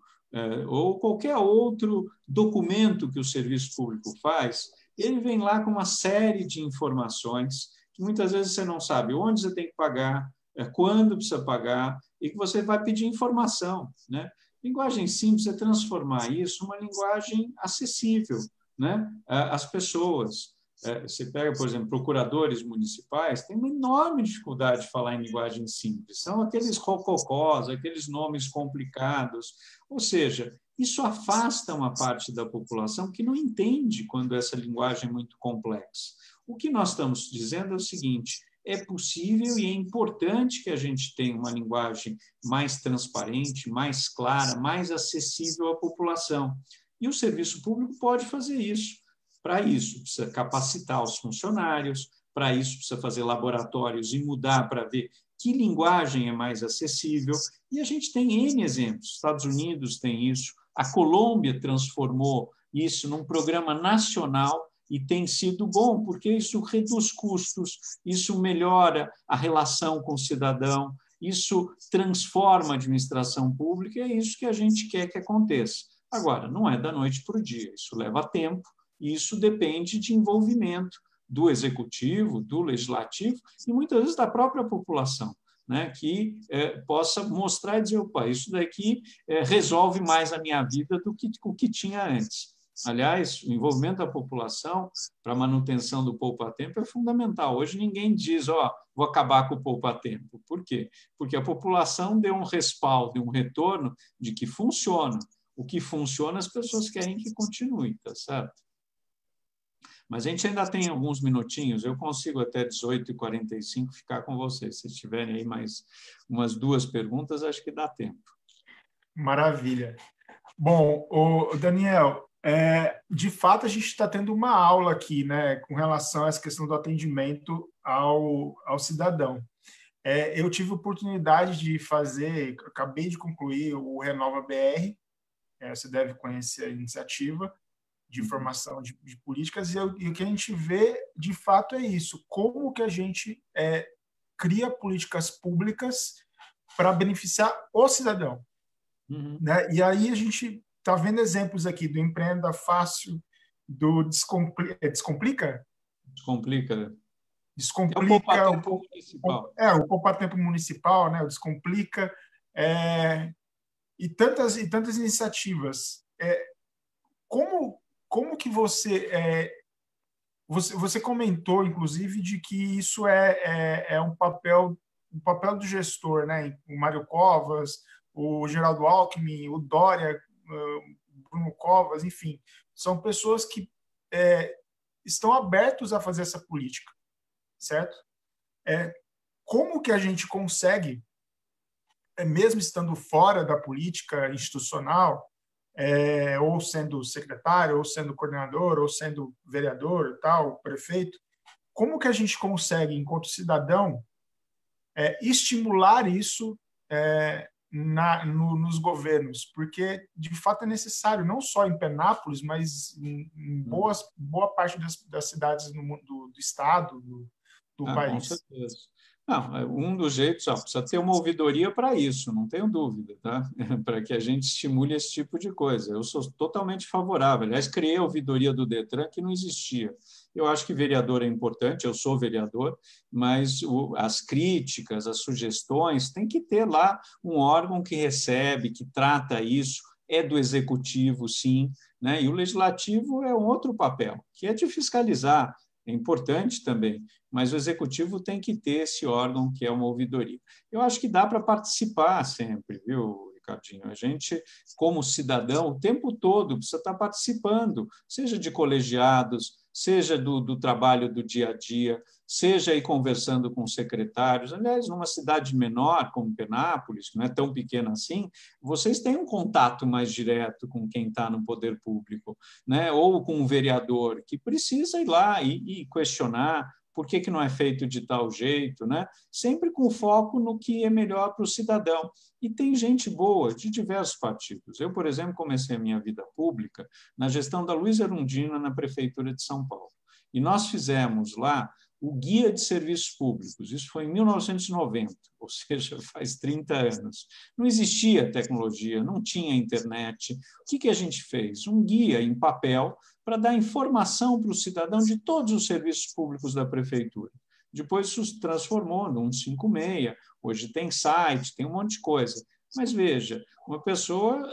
ou qualquer outro documento que o serviço público faz, ele vem lá com uma série de informações que muitas vezes você não sabe onde você tem que pagar, quando precisa pagar, e que você vai pedir informação, né? Linguagem simples é transformar isso numa linguagem acessível, né? Às pessoas. Você pega, por exemplo, procuradores municipais, tem uma enorme dificuldade de falar em linguagem simples. São aqueles rococós, aqueles nomes complicados. Ou seja, isso afasta uma parte da população que não entende quando essa linguagem é muito complexa. O que nós estamos dizendo é o seguinte: é possível e é importante que a gente tenha uma linguagem mais transparente, mais clara, mais acessível à população. E o serviço público pode fazer isso. Para isso, precisa capacitar os funcionários, para isso, precisa fazer laboratórios e mudar para ver que linguagem é mais acessível. E a gente tem N exemplos. Os Estados Unidos tem isso, a Colômbia transformou isso num programa nacional e tem sido bom, porque isso reduz custos, isso melhora a relação com o cidadão, isso transforma a administração pública, e é isso que a gente quer que aconteça. Agora, não é da noite para o dia, isso leva tempo, e isso depende de envolvimento do executivo, do legislativo e muitas vezes da própria população, né, que possa mostrar e dizer: opa, isso daqui resolve mais a minha vida do que o que tinha antes. Aliás, o envolvimento da população para a manutenção do poupa-tempo é fundamental. Hoje ninguém diz: vou acabar com o poupa-tempo. Por quê? Porque a população deu um respaldo, um retorno de que funciona. O que funciona, as pessoas querem que continue, tá certo? Mas a gente ainda tem alguns minutinhos, eu consigo até 18h45 ficar com vocês. Se tiverem aí mais umas 2 perguntas, acho que dá tempo. Maravilha. Bom, Daniel, de fato a gente está tendo uma aula aqui, né, com relação a essa questão do atendimento ao cidadão. Eu tive a oportunidade de fazer, acabei de concluir o Renova BR, você deve conhecer a iniciativa de formação de políticas, e o que a gente vê, de fato, é isso: como que a gente cria políticas públicas para beneficiar o cidadão. Uhum. Né? E aí a gente está vendo exemplos aqui do Empreenda Fácil, do Descomplica? Descomplica. Descomplica. É o Poupa-Tempo Municipal. O Poupa-Tempo Municipal, né? O Descomplica. E tantas iniciativas. Como que você comentou, inclusive, de que isso é um papel do gestor, né? O Mário Covas, o Geraldo Alckmin, o Dória, o Bruno Covas, enfim, são pessoas que estão abertos a fazer essa política, certo? como que a gente consegue, mesmo estando fora da política institucional, ou sendo secretário, ou sendo coordenador, ou sendo vereador, tal, prefeito, como que a gente consegue, enquanto cidadão, estimular isso nos governos? Porque, de fato, é necessário, não só em Penápolis, mas em boa parte das cidades do estado, do país. Com certeza. Não, um dos jeitos, precisa ter uma ouvidoria para isso, não tenho dúvida, tá? Para que a gente estimule esse tipo de coisa. Eu sou totalmente favorável. Aliás, criei a ouvidoria do Detran, que não existia. Eu acho que vereador é importante, eu sou vereador, mas as críticas, as sugestões, tem que ter lá um órgão que recebe, que trata isso, é do executivo, sim, né? E o legislativo é um outro papel, que é de fiscalizar. É importante também, mas o executivo tem que ter esse órgão que é uma ouvidoria. Eu acho que dá para participar sempre, viu, Ricardinho? A gente, como cidadão, o tempo todo precisa estar participando, seja de colegiados, seja do trabalho do dia a dia, seja aí conversando com secretários. Aliás, numa cidade menor, como Penápolis, que não é tão pequena assim, vocês têm um contato mais direto com quem está no poder público, né? Ou com um vereador que precisa ir lá e questionar por que não é feito de tal jeito, né? Sempre com foco no que é melhor para o cidadão. E tem gente boa de diversos partidos. Eu, por exemplo, comecei a minha vida pública na gestão da Luiza Erundina na Prefeitura de São Paulo. E nós fizemos lá o Guia de Serviços Públicos. Isso foi em 1990, ou seja, faz 30 anos. Não existia tecnologia, não tinha internet. O que a gente fez? Um guia em papel para dar informação para o cidadão de todos os serviços públicos da prefeitura. Depois isso se transformou no 156, hoje tem site, tem um monte de coisa. Mas veja, uma pessoa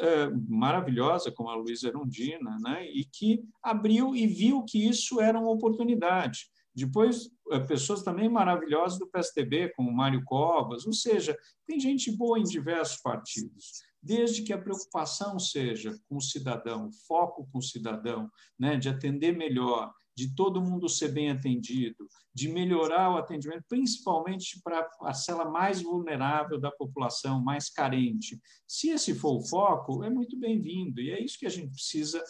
maravilhosa como a Luiza Erundina, né, e que abriu e viu que isso era uma oportunidade. Depois, pessoas também maravilhosas do PSDB, como Mário Covas, ou seja, tem gente boa em diversos partidos, desde que a preocupação seja com o cidadão, foco com o cidadão, né, de atender melhor, de todo mundo ser bem atendido, de melhorar o atendimento, principalmente para a cela mais vulnerável da população, mais carente. Se esse for o foco, é muito bem-vindo, e é isso que a gente precisa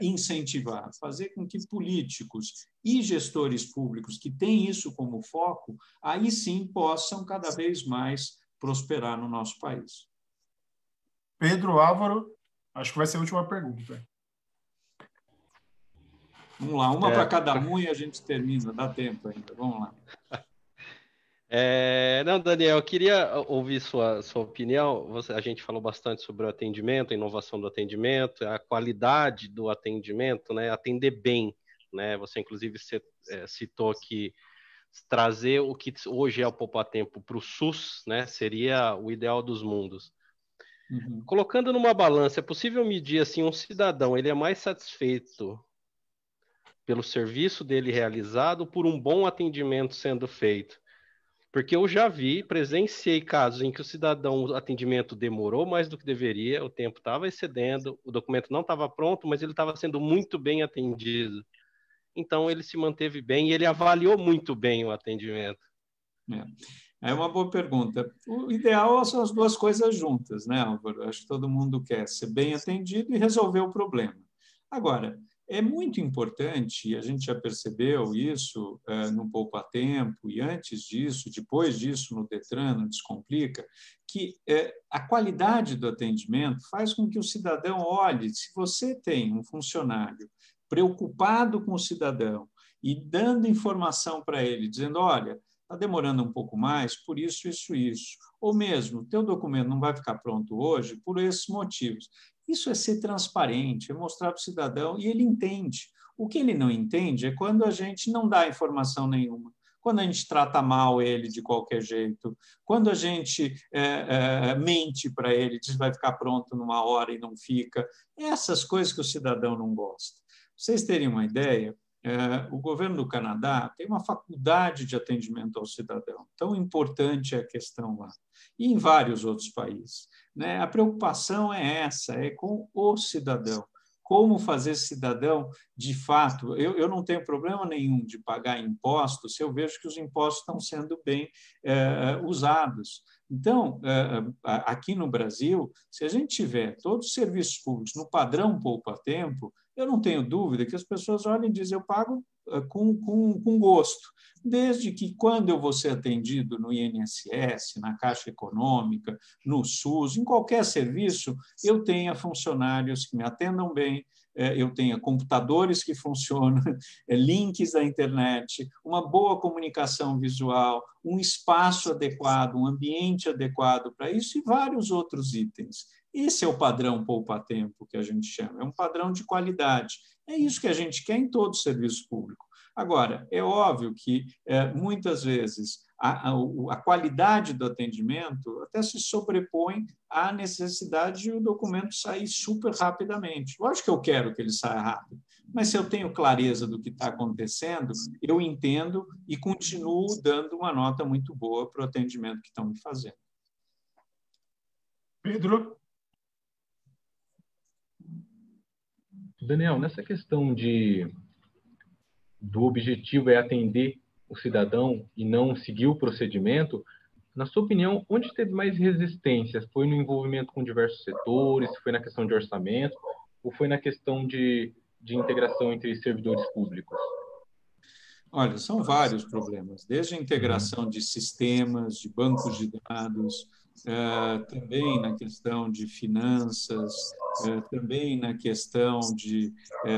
incentivar, fazer com que políticos e gestores públicos que têm isso como foco, aí sim possam cada vez mais prosperar no nosso país. Pedro, Álvaro, acho que vai ser a última pergunta. Vamos lá, uma para cada um e a gente termina, dá tempo ainda. Vamos lá. Não, Daniel, eu queria ouvir sua opinião. A gente falou bastante sobre o atendimento, a inovação do atendimento, a qualidade do atendimento, né? Atender bem, né? Você, inclusive, citou que trazer o que hoje é o Poupatempo para o SUS, né? Seria o ideal dos mundos. Uhum. Colocando numa balança, é possível medir assim, um cidadão, ele é mais satisfeito pelo serviço dele realizado, por um bom atendimento sendo feito? Porque eu já presenciei casos em que o atendimento demorou mais do que deveria, o tempo estava excedendo, o documento não estava pronto, mas ele estava sendo muito bem atendido. Então, ele se manteve bem e ele avaliou muito bem o atendimento. É uma boa pergunta. O ideal são as duas coisas juntas, né, Álvaro? Acho que todo mundo quer ser bem atendido e resolver o problema. Agora, é muito importante, e a gente já percebeu isso no Poupatempo, e antes disso, depois disso, no Detran, no Descomplica, que a qualidade do atendimento faz com que o cidadão olhe. Se você tem um funcionário preocupado com o cidadão e dando informação para ele, dizendo, olha, está demorando um pouco mais por isso, isso, isso. Ou mesmo, teu documento não vai ficar pronto hoje por esses motivos. Isso é ser transparente, é mostrar para o cidadão e ele entende. O que ele não entende é quando a gente não dá informação nenhuma, quando a gente trata mal ele de qualquer jeito, quando a gente mente para ele, diz que vai ficar pronto numa hora e não fica. Essas coisas que o cidadão não gosta. Pra vocês terem uma ideia, o governo do Canadá tem uma faculdade de atendimento ao cidadão. Tão importante é a questão lá. E em vários outros países. A preocupação é essa, é com o cidadão. como fazer esse cidadão, de fato, eu não tenho problema nenhum de pagar impostos se eu vejo que os impostos estão sendo bem usados. Então, aqui no Brasil, se a gente tiver todos os serviços públicos no padrão poupa-tempo, eu não tenho dúvida que as pessoas olhem e dizem, eu pago com gosto, desde que quando eu vou ser atendido no INSS, na Caixa Econômica, no SUS, em qualquer serviço, eu tenha funcionários que me atendam bem, eu tenha computadores que funcionam, links da internet, uma boa comunicação visual, um espaço adequado, um ambiente adequado para isso e vários outros itens. Esse é o padrão poupa-tempo que a gente chama, é um padrão de qualidade. É isso que a gente quer em todo o serviço público. Agora, é óbvio que, muitas vezes, a qualidade do atendimento até se sobrepõe à necessidade de o documento sair super rapidamente. Lógico que eu quero que ele saia rápido, mas se eu tenho clareza do que está acontecendo, eu entendo e continuo dando uma nota muito boa para o atendimento que estão me fazendo. Pedro? Daniel, nessa questão do objetivo é atender o cidadão e não seguir o procedimento, na sua opinião, onde teve mais resistência? Foi no envolvimento com diversos setores, foi na questão de orçamento, ou foi na questão de integração entre servidores públicos? Olha, são vários problemas, desde a integração de sistemas, de bancos de dados, também na questão de finanças, também na questão de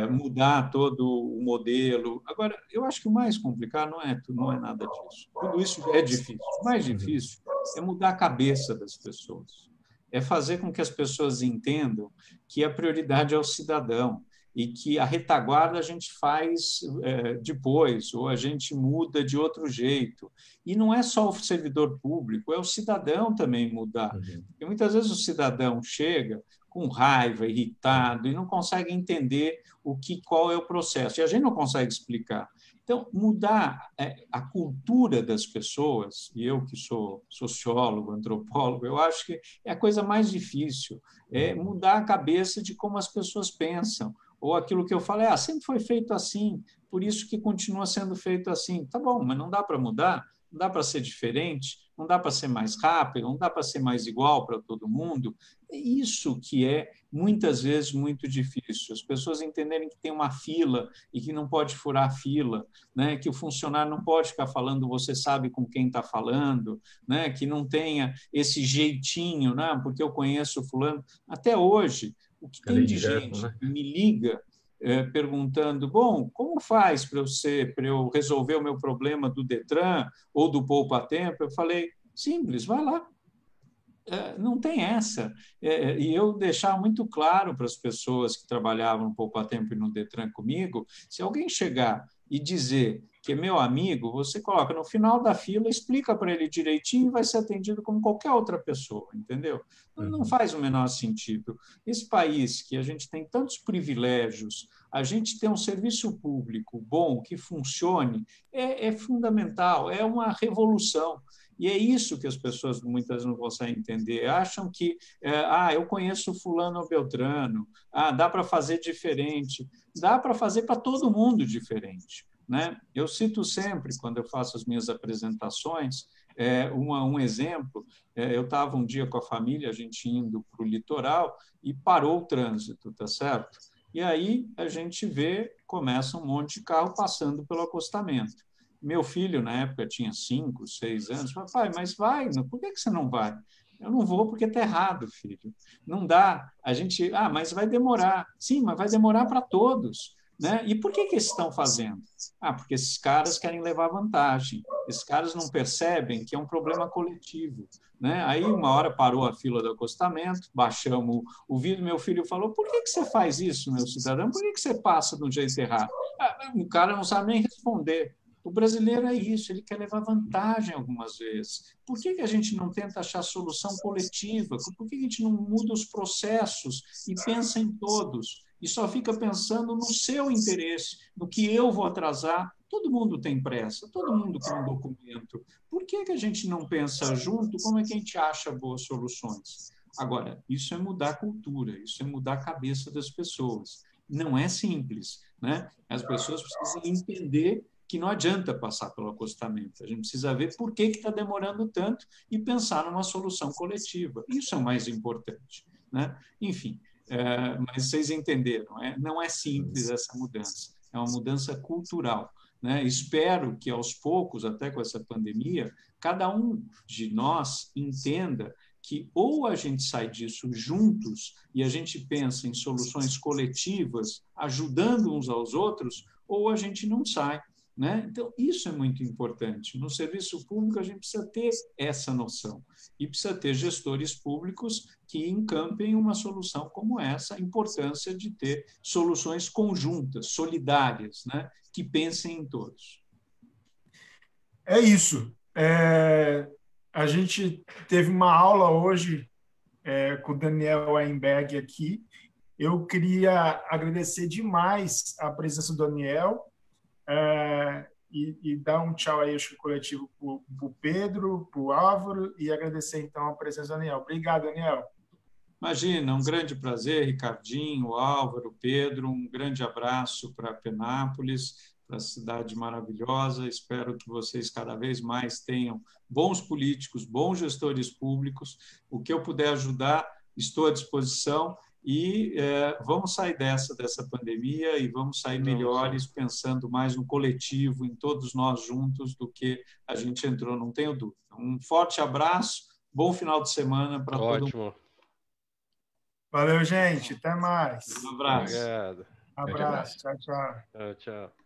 mudar todo o modelo. Agora, eu acho que o mais complicado não é nada disso. Tudo isso é difícil. O mais difícil é mudar a cabeça das pessoas, é fazer com que as pessoas entendam que a prioridade é o cidadão, e que a retaguarda a gente faz depois, ou a gente muda de outro jeito. E não é só o servidor público, é o cidadão também mudar. Porque muitas vezes o cidadão chega com raiva, irritado, e não consegue entender qual é o processo. E a gente não consegue explicar. Então, mudar a cultura das pessoas, e eu que sou sociólogo, antropólogo, eu acho que é a coisa mais difícil, é mudar a cabeça de como as pessoas pensam, ou aquilo que eu falo sempre foi feito assim, por isso que continua sendo feito assim. Tá bom, mas não dá para mudar, não dá para ser diferente, não dá para ser mais rápido, não dá para ser mais igual para todo mundo. É isso que é, muitas vezes, muito difícil. As pessoas entenderem que tem uma fila e que não pode furar a fila, né? Que o funcionário não pode ficar falando, você sabe com quem está falando, né? Que não tenha esse jeitinho, né? Porque eu conheço o fulano. Até hoje, o que tem de gente que me liga perguntando, bom, como faz para eu resolver o meu problema do Detran ou do Poupa-Tempo? Eu falei, simples, vai lá. Não tem essa. E eu deixava muito claro para as pessoas que trabalhavam no Poupa-Tempo e no Detran comigo, se alguém chegar e dizer que é meu amigo, você coloca no final da fila, explica para ele direitinho e vai ser atendido como qualquer outra pessoa, entendeu? Não faz o menor sentido. Esse país que a gente tem tantos privilégios, a gente ter um serviço público bom, que funcione, é fundamental, é uma revolução. E é isso que as pessoas muitas não conseguem entender. Acham que, eu conheço fulano ou beltrano, dá para fazer diferente. Dá para fazer para todo mundo diferente, né? Eu cito sempre, quando eu faço as minhas apresentações, um exemplo. Eu estava um dia com a família, a gente indo para o litoral, e parou o trânsito, tá certo? E aí a gente começa um monte de carro passando pelo acostamento. Meu filho, na época, tinha 5, 6 anos, falou, pai, mas vai, por que você não vai? Eu não vou porque está errado, filho. Não dá. A gente, mas vai demorar. Sim, mas vai demorar para todos. Né? E por que eles estão fazendo? Porque esses caras querem levar vantagem. Esses caras não percebem que é um problema coletivo. Né? Aí, uma hora, parou a fila do acostamento, baixamos o vidro, meu filho falou, por que você faz isso, meu cidadão? Por que você passa do jeito errado? O cara não sabe nem responder. O brasileiro é isso, ele quer levar vantagem algumas vezes. Por que a gente não tenta achar solução coletiva? Por que a gente não muda os processos e pensa em todos? E só fica pensando no seu interesse, no que eu vou atrasar. Todo mundo tem pressa, todo mundo quer um documento. Por que a gente não pensa junto como é que a gente acha boas soluções? Agora, isso é mudar a cultura, isso é mudar a cabeça das pessoas. Não é simples, né? As pessoas precisam entender que não adianta passar pelo acostamento. A gente precisa ver por que está demorando tanto e pensar numa solução coletiva. Isso é o mais importante, né? Enfim, mas vocês entenderam, não é simples essa mudança. É uma mudança cultural, né? Espero que, aos poucos, até com essa pandemia, cada um de nós entenda que ou a gente sai disso juntos e a gente pensa em soluções coletivas, ajudando uns aos outros, ou a gente não sai, né? Então, isso é muito importante. No serviço público, a gente precisa ter essa noção e precisa ter gestores públicos que encampem uma solução como essa, a importância de ter soluções conjuntas, solidárias, né? Que pensem em todos. É isso. A gente teve uma aula hoje com o Daniel Weinberg aqui. Eu queria agradecer demais a presença do Daniel e dar um tchau aí ao coletivo para o Pedro, para o Álvaro, e agradecer, então, a presença do Daniel. Obrigado, Daniel. Imagina, um grande prazer, Ricardinho, Álvaro, Pedro, um grande abraço para Penápolis, para a cidade maravilhosa. Espero que vocês cada vez mais tenham bons políticos, bons gestores públicos. O que eu puder ajudar, estou à disposição. E vamos sair dessa pandemia e vamos sair melhores, pensando mais no coletivo, em todos nós juntos, do que a gente entrou, não tenho dúvida. Um forte abraço, bom final de semana para todo mundo. Valeu, gente. Até mais. Um abraço. Obrigado. Abraço. Tchau, tchau. Tchau.